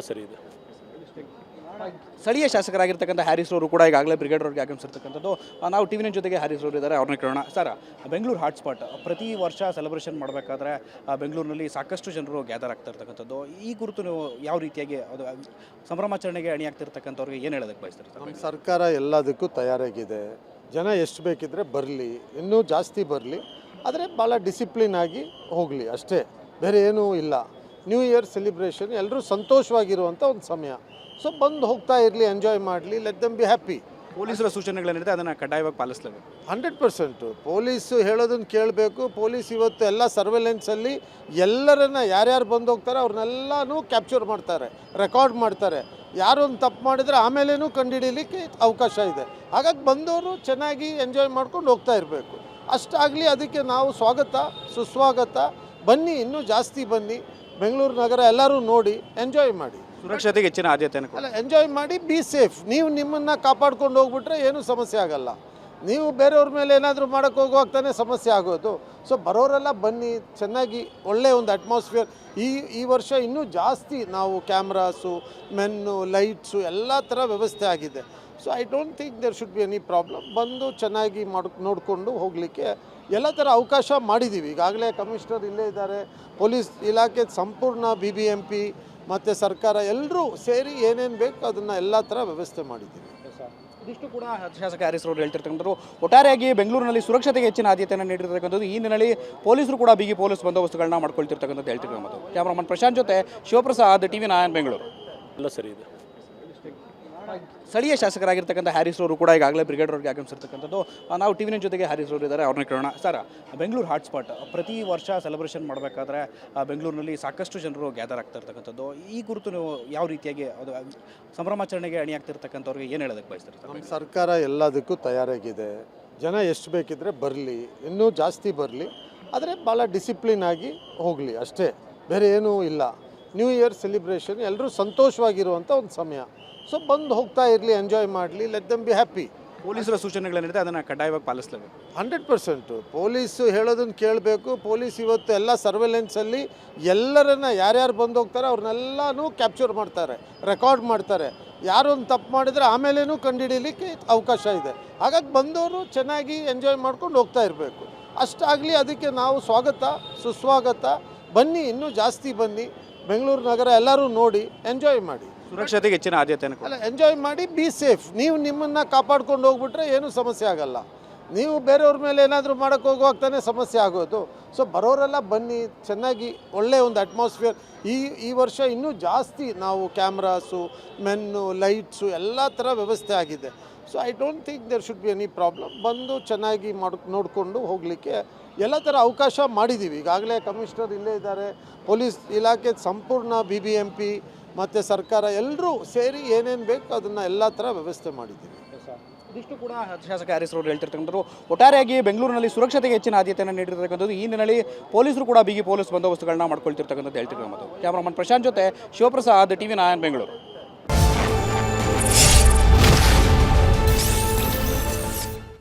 ಸರಿ ಇದೆ. ಸ್ಥಳೀಯ ಶಾಸಕರಾಗಿರ್ತಕ್ಕಂಥ ಹ್ಯಾರಿಸ್ ಅವರು ಕೂಡ ಈಗಾಗಲೇ ಬ್ರಿಗೇಡ್ ಅವ್ರಿಗೆ ಆಗಮಿಸಿರ್ತಕ್ಕಂಥದ್ದು. ನಾವು ಟಿ ವಿನ ಜೊತೆಗೆ ಹ್ಯಾರಿಸ್ ಅವರು ಇದ್ದಾರೆ, ಅವ್ರನ್ನ ಕೇಳೋಣ. ಸರ್, ಬೆಂಗಳೂರು ಹಾಟ್ಸ್ಪಾಟ್ ಪ್ರತಿ ವರ್ಷ ಸೆಲೆಬ್ರೇಷನ್ ಮಾಡಬೇಕಾದ್ರೆ ಬೆಂಗಳೂರಿನಲ್ಲಿ ಸಾಕಷ್ಟು ಜನರು ಗ್ಯಾದರ್ ಆಗ್ತಾ ಇರ್ತಕ್ಕಂಥದ್ದು. ಈ ಕುರಿತು ನೀವು ಯಾವ ರೀತಿಯಾಗಿ ಅದು ಸಂಭ್ರಮಾಚರಣೆಗೆ ಅಣಿಯಾಗ್ತಿರ್ತಕ್ಕಂಥವ್ರಿಗೆ ಏನು ಹೇಳೋದಕ್ಕೆ ಬಯಸ್ತಾರೆ? ನಮ್ಮ ಸರ್ಕಾರ ಎಲ್ಲದಕ್ಕೂ ತಯಾರಾಗಿದೆ. ಜನ ಎಷ್ಟು ಬೇಕಿದ್ರೆ ಬರಲಿ, ಇನ್ನೂ ಜಾಸ್ತಿ ಬರಲಿ, ಆದರೆ ಭಾಳ ಡಿಸಿಪ್ಲಿನ್ ಆಗಿ ಹೋಗಲಿ ಅಷ್ಟೇ, ಬೇರೆ ಏನೂ ಇಲ್ಲ. ನ್ಯೂ ಇಯರ್ ಸೆಲಿಬ್ರೇಷನ್ ಎಲ್ಲರೂ ಸಂತೋಷವಾಗಿರುವಂಥ ಒಂದು ಸಮಯ. ಸೊ ಬಂದು ಹೋಗ್ತಾ ಇರಲಿ, ಎಂಜಾಯ್ ಮಾಡಲಿ, ಲೆಟ್ ದಮ್ ಬಿ ಹ್ಯಾಪಿ. ಪೊಲೀಸರ ಸೂಚನೆಗಳೇನಿದೆ ಅದನ್ನು ಕಡ್ಡಾಯವಾಗಿ ಪಾಲಿಸಲೇಬೇಕು. 100% ಪೊಲೀಸು ಹೇಳೋದನ್ನು ಕೇಳಬೇಕು. ಪೊಲೀಸ್ ಇವತ್ತು ಎಲ್ಲ ಸರ್ವೆಲೆನ್ಸಲ್ಲಿ ಎಲ್ಲರನ್ನ ಯಾರ್ಯಾರು ಬಂದು ಹೋಗ್ತಾರೆ ಅವ್ರನ್ನೆಲ್ಲನೂ ಕ್ಯಾಪ್ಚರ್ ಮಾಡ್ತಾರೆ, ರೆಕಾರ್ಡ್ ಮಾಡ್ತಾರೆ. ಯಾರೊಂದು ತಪ್ಪು ಮಾಡಿದರೆ ಆಮೇಲೇನೂ ಕಂಡುಹಿಡೀಲಿಕ್ಕೆ ಅವಕಾಶ ಇದೆ. ಹಾಗಾಗಿ ಬಂದವರು ಚೆನ್ನಾಗಿ ಎಂಜಾಯ್ ಮಾಡ್ಕೊಂಡು ಹೋಗ್ತಾ ಇರಬೇಕು ಅಷ್ಟಾಗಲಿ. ಅದಕ್ಕೆ ನಾವು ಸ್ವಾಗತ ಸುಸ್ವಾಗತ. ಬನ್ನಿ, ಇನ್ನೂ ಜಾಸ್ತಿ ಬನ್ನಿ, ಬೆಂಗಳೂರು ನಗರ ಎಲ್ಲರೂ ನೋಡಿ ಎಂಜಾಯ್ ಮಾಡಿ. ಸುರಕ್ಷತೆಗೆ ಹೆಚ್ಚಿನ ಆದ್ಯತೆಯನ್ನು ಅಲ್ಲ, ಎಂಜಾಯ್ ಮಾಡಿ, ಬಿ ಸೇಫ್. ನೀವು ನಿಮ್ಮನ್ನು ಕಾಪಾಡ್ಕೊಂಡು ಹೋಗ್ಬಿಟ್ರೆ ಏನೂ ಸಮಸ್ಯೆ ಆಗಲ್ಲ. ನೀವು ಬೇರೆಯವ್ರ ಮೇಲೆ ಏನಾದರೂ ಮಾಡೋಕ್ಕೆ ಹೋಗುವಾಗ ತಾನೇ ಸಮಸ್ಯೆ ಆಗೋದು. ಸೊ ಬರೋರೆಲ್ಲ ಬನ್ನಿ, ಚೆನ್ನಾಗಿ ಒಳ್ಳೆಯ ಒಂದು ಅಟ್ಮಾಸ್ಫಿಯರ್. ಈ ವರ್ಷ ಇನ್ನೂ ಜಾಸ್ತಿ ನಾವು ಕ್ಯಾಮ್ರಾಸು, ಮೆನ್ನು, ಲೈಟ್ಸು ಎಲ್ಲ ಥರ ವ್ಯವಸ್ಥೆ ಆಗಿದೆ. So I don't think there should be any problem. ಬಂದು ಚೆನ್ನಾಗಿ ನೋಡಿಕೊಂಡು ಹೋಗಲಿಕ್ಕೆ ಎಲ್ಲ ಥರ ಅವಕಾಶ ಮಾಡಿದ್ದೀವಿ. ಈಗಾಗಲೇ ಕಮಿಷನರ್ ಇಲ್ಲೇ ಇದ್ದಾರೆ, ಪೊಲೀಸ್ ಇಲಾಖೆ ಸಂಪೂರ್ಣ BBMP ಮತ್ತು ಸರ್ಕಾರ ಎಲ್ಲರೂ ಸೇರಿ ಏನೇನು ಬೇಕು ಅದನ್ನು ಎಲ್ಲ ಥರ ವ್ಯವಸ್ಥೆ ಮಾಡಿದ್ದೀವಿ. ಇದಿಷ್ಟು ಕೂಡ ಶಾಸಕ ಹ್ಯಾರಿಸ್ ಅವರು ಹೇಳ್ತಿರ್ತಕ್ಕಂಥದ್ದು. ಒಟ್ಟಾರೆಯಾಗಿ ಬೆಂಗಳೂರಿನಲ್ಲಿ ಸುರಕ್ಷತೆಗೆ ಹೆಚ್ಚಿನ ಆದ್ಯತೆಯನ್ನು ನೀಡಿರ್ತಕ್ಕಂಥದ್ದು. ಈ ಹಿನ್ನೆಲೆಯಲ್ಲಿ ಪೊಲೀಸರು ಕೂಡ ಬಿಗಿ ಪೊಲೀಸ್ ಬಂದೋಬಸ್ತುಗಳನ್ನ ಮಾಡ್ಕೊಳ್ತಿರ್ತಕ್ಕಂಥದ್ದು ಹೇಳ್ತಿರ್ತಕ್ಕಂಥದ್ದು. ಕ್ಯಾಮ್ರಾಮನ್ ಪ್ರಶಾಂತ್ ಜೊತೆ ಶಿವಪ್ರಸಾದ್, TV9 ಬೆಂಗಳೂರು. ಎಲ್ಲ ಸರಿ ಇದೆ. ಸ್ಥಳೀಯ ಶಾಸಕರಾಗಿರ್ತಕ್ಕಂಥ ಹ್ಯಾರಿಸ್ ಅವರು ಕೂಡ ಈಗಾಗಲೇ ಬ್ರಿಗೇಡ್ ಅವ್ರಿಗೆ ಆಗಮಿಸಿರ್ತಕ್ಕಂಥದ್ದು. ನಾವು ಟಿ ವಿನ ಜೊತೆಗೆ ಹ್ಯಾರಿಸ್ ಅವರು ಇದ್ದಾರೆ, ಅವ್ರನ್ನ ಕೇಳೋಣ. ಸರ್, ಬೆಂಗಳೂರು ಹಾಟ್ಸ್ಪಾಟ್ ಪ್ರತಿ ವರ್ಷ ಸೆಲೆಬ್ರೇಷನ್ ಮಾಡಬೇಕಾದ್ರೆ ಬೆಂಗಳೂರಿನಲ್ಲಿ ಸಾಕಷ್ಟು ಜನರು ಗ್ಯಾದರ್ ಆಗ್ತಾ ಇರ್ತಕ್ಕಂಥದ್ದು. ಈ ಕುರಿತು ನೀವು ಯಾವ ರೀತಿಯಾಗಿ ಅದು ಸಂಭ್ರಮಾಚರಣೆಗೆ ಅಣಿಯಾಗ್ತಿರ್ತಕ್ಕಂಥವ್ರಿಗೆ ಏನು ಹೇಳೋದಕ್ಕೆ ಬಯಸ್ತಾರೆ? ನಮ್ಮ ಸರ್ಕಾರ ಎಲ್ಲದಕ್ಕೂ ತಯಾರಾಗಿದೆ. ಜನ ಎಷ್ಟು ಬೇಕಿದ್ರೆ ಬರಲಿ, ಇನ್ನೂ ಜಾಸ್ತಿ ಬರಲಿ, ಆದರೆ ಭಾಳ ಡಿಸಿಪ್ಲಿನ್ ಆಗಿ ಹೋಗಲಿ ಅಷ್ಟೇ, ಬೇರೆ ಏನೂ ಇಲ್ಲ. ನ್ಯೂ ಇಯರ್ ಸೆಲಿಬ್ರೇಷನ್ ಎಲ್ಲರೂ ಸಂತೋಷವಾಗಿರುವಂಥ ಒಂದು ಸಮಯ. ಸೊ ಬಂದು ಹೋಗ್ತಾ ಇರಲಿ, ಎಂಜಾಯ್ ಮಾಡಲಿ, ಲೆಟ್ ದಮ್ ಬಿ ಹ್ಯಾಪಿ. ಪೊಲೀಸರ ಸೂಚನೆಗಳೇನಿದೆ ಅದನ್ನು ಕಡ್ಡಾಯವಾಗಿ ಪಾಲಿಸಲೇಬೇಕು. 100% ಪೊಲೀಸು ಹೇಳೋದನ್ನು ಕೇಳಬೇಕು. ಪೊಲೀಸ್ ಇವತ್ತು ಎಲ್ಲ ಸರ್ವೆಲೆನ್ಸಲ್ಲಿ ಎಲ್ಲರನ್ನ ಯಾರ್ಯಾರು ಬಂದು ಹೋಗ್ತಾರೆ ಅವ್ರನ್ನೆಲ್ಲನೂ ಕ್ಯಾಪ್ಚರ್ ಮಾಡ್ತಾರೆ, ರೆಕಾರ್ಡ್ ಮಾಡ್ತಾರೆ. ಯಾರೊಂದು ತಪ್ಪು ಮಾಡಿದರೆ ಆಮೇಲೇನೂ ಕಂಡುಹಿಡೀಲಿಕ್ಕೆ ಅವಕಾಶ ಇದೆ. ಹಾಗಾಗಿ ಬಂದವರು ಚೆನ್ನಾಗಿ ಎಂಜಾಯ್ ಮಾಡ್ಕೊಂಡು ಹೋಗ್ತಾ ಇರಬೇಕು ಅಷ್ಟಾಗಲಿ. ಅದಕ್ಕೆ ನಾವು ಸ್ವಾಗತ ಸುಸ್ವಾಗತ. ಬನ್ನಿ, ಇನ್ನೂ ಜಾಸ್ತಿ ಬನ್ನಿ, ಬೆಂಗಳೂರು ನಗರ ಎಲ್ಲರೂ ನೋಡಿ ಎಂಜಾಯ್ ಮಾಡಿ. ಸುರಕ್ಷತೆಗೆ ಹೆಚ್ಚಿನ ಆದ್ಯತೆಯನ್ನು ಅಲ್ಲ, ಎಂಜಾಯ್ ಮಾಡಿ, ಬಿ ಸೇಫ್. ನೀವು ನಿಮ್ಮನ್ನು ಕಾಪಾಡ್ಕೊಂಡು ಹೋಗ್ಬಿಟ್ರೆ ಏನೂ ಸಮಸ್ಯೆ ಆಗಲ್ಲ. ನೀವು ಬೇರೆಯವ್ರ ಮೇಲೆ ಏನಾದರೂ ಮಾಡೋಕ್ಕೆ ಹೋಗುವಾಗ ತಾನೇ ಸಮಸ್ಯೆ ಆಗೋದು. ಸೊ ಬರೋರೆಲ್ಲ ಬನ್ನಿ, ಚೆನ್ನಾಗಿ ಒಳ್ಳೆಯ ಒಂದು ಅಟ್ಮಾಸ್ಫಿಯರ್. ಈ ವರ್ಷ ಇನ್ನೂ ಜಾಸ್ತಿ ನಾವು ಕ್ಯಾಮ್ರಾಸು, ಮೆನ್ನು, ಲೈಟ್ಸು ಎಲ್ಲ ಥರ ವ್ಯವಸ್ಥೆ ಆಗಿದೆ. So I don't think there should be any problem. ಬಂದು ಚೆನ್ನಾಗಿ ನೋಡಿಕೊಂಡು ಹೋಗಲಿಕ್ಕೆ ಎಲ್ಲ ಥರ ಅವಕಾಶ ಮಾಡಿದ್ದೀವಿ. ಈಗಾಗಲೇ ಕಮಿಷನರ್ ಇಲ್ಲೇ ಇದ್ದಾರೆ, ಪೊಲೀಸ್ ಇಲಾಖೆ ಸಂಪೂರ್ಣ BBMP ಮತ್ತು ಸರ್ಕಾರ ಎಲ್ಲರೂ ಸೇರಿ ಏನೇನು ಬೇಕು ಅದನ್ನು ಎಲ್ಲ ಥರ ವ್ಯವಸ್ಥೆ ಮಾಡಿದ್ದೀವಿ. ಇದಿಷ್ಟು ಕೂಡ ಶಾಸಕ ಹ್ಯಾರಿಸ್ ಅವರು ಹೇಳ್ತಿರ್ತಕ್ಕಂಥದ್ದು. ಒಟ್ಟಾರೆಯಾಗಿ ಬೆಂಗಳೂರಿನಲ್ಲಿ ಸುರಕ್ಷತೆಗೆ ಹೆಚ್ಚಿನ ಆದ್ಯತೆಯನ್ನು ನೀಡಿರ್ತಕ್ಕಂಥದ್ದು. ಈ ಹಿನ್ನೆಲೆಯಲ್ಲಿ ಪೊಲೀಸರು ಕೂಡ ಬಿಗಿ ಪೊಲೀಸ್ ಬಂದೋಬಸ್ತುಗಳನ್ನ ಮಾಡ್ಕೊಳ್ತಿರ್ತಕ್ಕಂಥದ್ದು ಹೇಳ್ತಿರ್ತಕ್ಕಂಥದ್ದು. ಕ್ಯಾಮ್ರಾಮನ್ ಪ್ರಶಾಂತ್ ಜೊತೆ ಶಿವಪ್ರಸಾದ್, TV9 ಬೆಂಗಳೂರು.